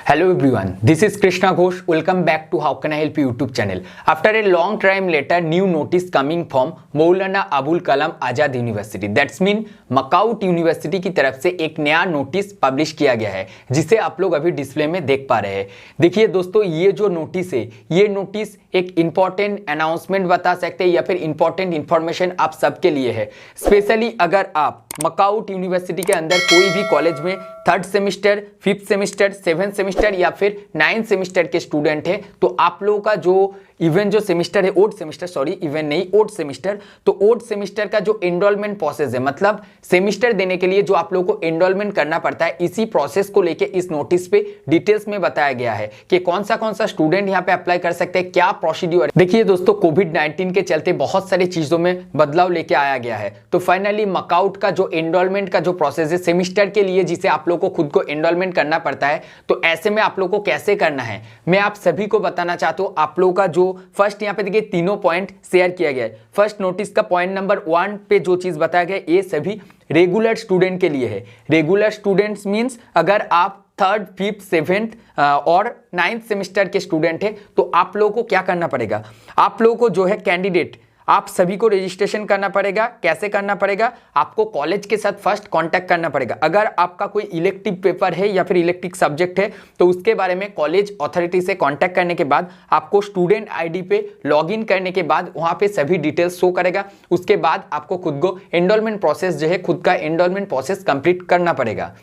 Hello everyone, this is Krishna Ghosh. Welcome back to How Can I Help You YouTube channel. After a long time later, new notice coming from Maulana Abul Kalam Azad university, that's mean MAKAUT university की तरफ से एक नया notice publish किया गया है, जिसे आप लोग अभी डिस्प्ले में देख पा रहे हैं। देखिए दोस्तों, ये जो नोटिस है, ये नोटिस एक इंपॉर्टेंट अनाउंसमेंट बता सकते हैं या फिर इंपॉर्टेंट इंफॉर्मेशन आप सबके लिए है। स्पेशली अगर आप मकाउट यूनिवर्सिटी के अंदर कोई भी कॉलेज में third semester, fifth semester, seventh semester या फिर नाइन्थ सेमिस्टर के स्टूडेंट है, तो आप लोगों का जो इवन जो सेमिस्टर है, ओड सेमिस्टर, सॉरी इवन नहीं, ओड सेमिस्टर, तो ओड सेमिस्टर का जो एनरोलमेंट प्रोसेस है, मतलब सेमिस्टर देने के लिए जो आप लोगों को एनरोलमेंट करना पड़ता है, इसी प्रोसेस को लेके इस नोटिस पे डिटेल्स में बताया गया है कि कौन सा स्टूडेंट यहाँ पे अप्लाई कर सकते हैं, क्या प्रोसीड्यूर। देखिए दोस्तों, कोविड-19 के चलते बहुत सारी चीजों में बदलाव लेके आया गया है, तो फाइनली मकाउट का जो एनरोलमेंट का जो प्रोसेस है सेमिस्टर के लिए, जिसे आप लोग को खुद को एनरोलमेंट करना पड़ता है, तो ऐसे में आप लोग को कैसे करना है मैं आप सभी को बताना चाहता हूं। आप लोगों का जो फर्स्ट यहाँ पे देखिए तीनों पॉइंट शेयर किया गया है। फर्स्ट नोटिस का पॉइंट नंबर 1 पे जो चीज बताया गया, ये सभी रेगुलर स्टूडेंट के लिए है। रेगुलर स्टूडेंट्स मींस अगर आप थर्ड, फिफ्थ, सेवेंथ और नाइन्थ सेमिस्टर के स्टूडेंट है, तो आप लोगों को क्या करना पड़ेगा, आप लोगों को जो है कैंडिडेट, आप सभी को रजिस्ट्रेशन करना पड़ेगा। कैसे करना पड़ेगा, आपको कॉलेज के साथ फर्स्ट कांटेक्ट करना पड़ेगा। अगर आपका कोई इलेक्टिव पेपर है या फिर इलेक्टिव सब्जेक्ट है, तो उसके बारे में कॉलेज अथॉरिटी से कांटेक्ट करने के बाद आपको स्टूडेंट आईडी पे लॉगिन करने के बाद वहां पे सभी डिटेल्स शो करेगा। उसके बाद आपको खुद को एनरोलमेंट प्रोसेस जो है, खुद का एनरोलमेंट प्रोसेस कंप्लीट करना पड़ेगा।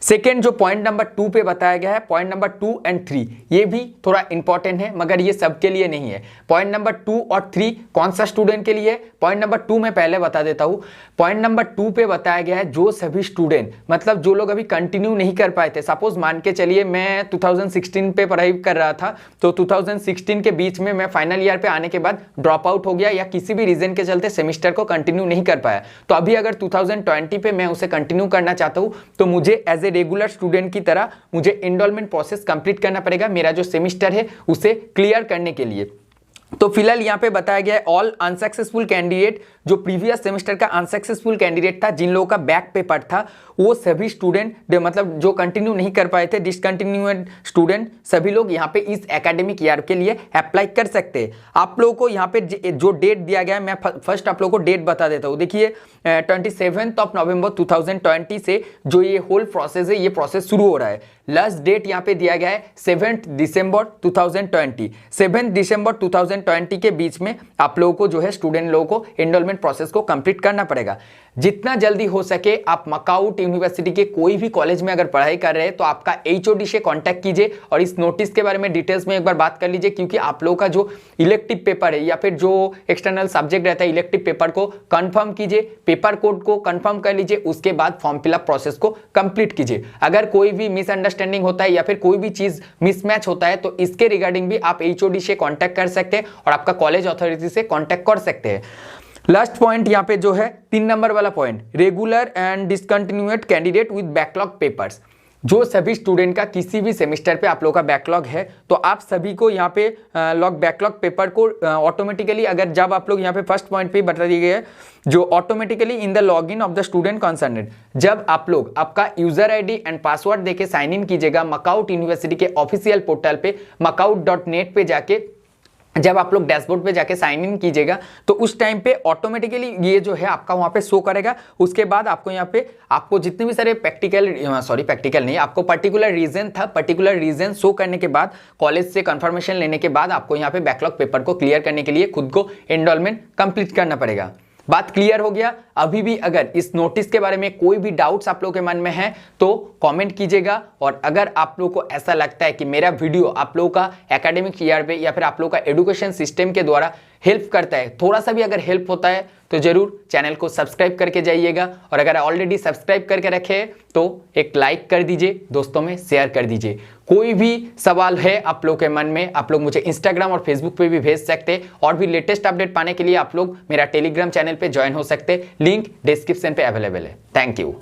सेकेंड जो पॉइंट नंबर 2 पे बताया गया है, पॉइंट नंबर 2 एंड 3, ये भी थोड़ा इंपॉर्टेंट है, मगर ये सबके लिए नहीं है। पॉइंट नंबर 2 और 3 कौन सा स्टूडेंट के लिए है, पॉइंट नंबर 2 मैं पहले बता देता हूं। पॉइंट नंबर 2 पे बताया गया है जो सभी स्टूडेंट, मतलब जो लोग अभी कंटिन्यू नहीं कर पाए थे, सपोज मान के चलिए मैं 2016 पे पढ़ाई कर रहा था, तो 2016 के बीच में मैं फाइनल ईयर पे आने के बाद ड्रॉप आउट हो गया या किसी भी रीजन के चलते सेमिस्टर को कंटिन्यू नहीं कर पाया, तो अभी अगर 2020 पे मैं उसे कंटिन्यू करना चाहता हूं, तो मुझे एज ए रेगुलर स्टूडेंट की तरह मुझे एनरोलमेंट प्रोसेस कंप्लीट करना पड़ेगा, मेरा जो सेमिस्टर है उसे क्लियर करने के लिए। तो फिलहाल यहां पे बताया गया है ऑल अनसक्सेसफुल कैंडिडेट, जो प्रीवियस सेमेस्टर का अनसक्सेसफुल कैंडिडेट था, जिन लोगों का बैक पेपर था, वो सभी स्टूडेंट मतलब जो कंटिन्यू नहीं कर पाए थे, डिसकंटिन्यूड स्टूडेंट, सभी लोग यहाँ पे इस एकेडमिक ईयर के लिए अप्लाई कर सकते हैं। आप लोगों को यहाँ पे जो डेट दिया गया है, मैं फर्स्ट आप लोगों को डेट बता देता हूँ। देखिए 27 नवंबर 2020 से जो ये होल प्रोसेस है, ये प्रोसेस शुरू हो रहा है। लास्ट डेट यहाँ पे दिया गया है 7 दिसंबर 2020। 7 दिसंबर 2020 के बीच में आप लोगों को जो है स्टूडेंट लोगों को एनरोलमेंट प्रोसेस को कंप्लीट करना पड़ेगा। जितना जल्दी हो सके आप मकाउट यूनिवर्सिटी के कोई भी कॉलेज में अगर पढ़ाई कर रहे हैं, तो आपका एचओडी से कांटेक्ट कीजिए और इस नोटिस के बारे में डिटेल्स में एक बार बात कर लीजिए, क्योंकि आप लोगों का जो इलेक्टिव पेपर है या फिर जो एक्सटर्नल सब्जेक्ट रहता है, इलेक्टिव पेपर को कंफर्म कीजिए, पेपर कोड को कंफर्म कर लीजिए, उसके बाद फॉर्म फिलअप प्रोसेस को कंप्लीट कीजिए। अगर कोई भी मिसअंडरस्टैंडिंग होता है या फिर कोई भी चीज मिसमैच होता है, तो इसके रिगार्डिंग भी आप एचओडी से कांटेक्ट कर सकते हैं और आपका कॉलेज अथॉरिटी से कांटेक्ट कर सकते हैं। लास्ट पॉइंट यहाँ पे जो है 3 नंबर वाला point, regular and discontinued candidate with backlog papers, जो सभी स्टूडेंट का किसी भी सेमिस्टर पे आप लोगों का बैकलॉग है, तो आप सभी को यहाँ पे बैकलॉग पेपर को ऑटोमेटिकली, अगर जब आप लोग यहाँ पे फर्स्ट पॉइंट पे बता दिए गए है, जो automatically in the login of the student concerned, जब आप लोग आपका यूजर आईडी एंड पासवर्ड देके साइन इन कीजिएगा मकाउट यूनिवर्सिटी के ऑफिशियल पोर्टल पे macaut.net पे जाके, जब आप लोग डैशबोर्ड पे जाके साइन इन कीजिएगा, तो उस टाइम पे ऑटोमेटिकली ये जो है आपका वहां पे शो करेगा। उसके बाद आपको यहाँ पे आपको जितने भी सारे प्रैक्टिकल नहीं, आपको पर्टिकुलर रीजन था, पर्टिकुलर रीजन शो करने के बाद, कॉलेज से कंफर्मेशन लेने के बाद आपको यहाँ पे बैकलॉग पेपर को क्लियर करने के लिए खुद को एनरोलमेंट कंप्लीट करना पड़ेगा। बात क्लियर हो गया। अभी भी अगर इस नोटिस के बारे में कोई भी डाउट्स आप लोगों के मन में है, तो कमेंट कीजिएगा, और अगर आप लोगों को ऐसा लगता है कि मेरा वीडियो आप लोगों का एकेडमिक ईयर पे या फिर आप लोगों का एजुकेशन सिस्टम के द्वारा हेल्प करता है, थोड़ा सा भी अगर हेल्प होता है, तो जरूर चैनल को सब्सक्राइब करके जाइएगा, और अगर ऑलरेडी सब्सक्राइब करके रखे हैं तो एक लाइक कर दीजिए, दोस्तों में शेयर कर दीजिए। कोई भी सवाल है आप लोग के मन में, आप लोग मुझे इंस्टाग्राम और फेसबुक पे भी भेज सकते हैं, और भी लेटेस्ट अपडेट पाने के लिए आप लोग मेरा टेलीग्राम चैनल पे ज्वाइन हो सकते हैं, लिंक डिस्क्रिप्शन पे अवेलेबल है। Thank you.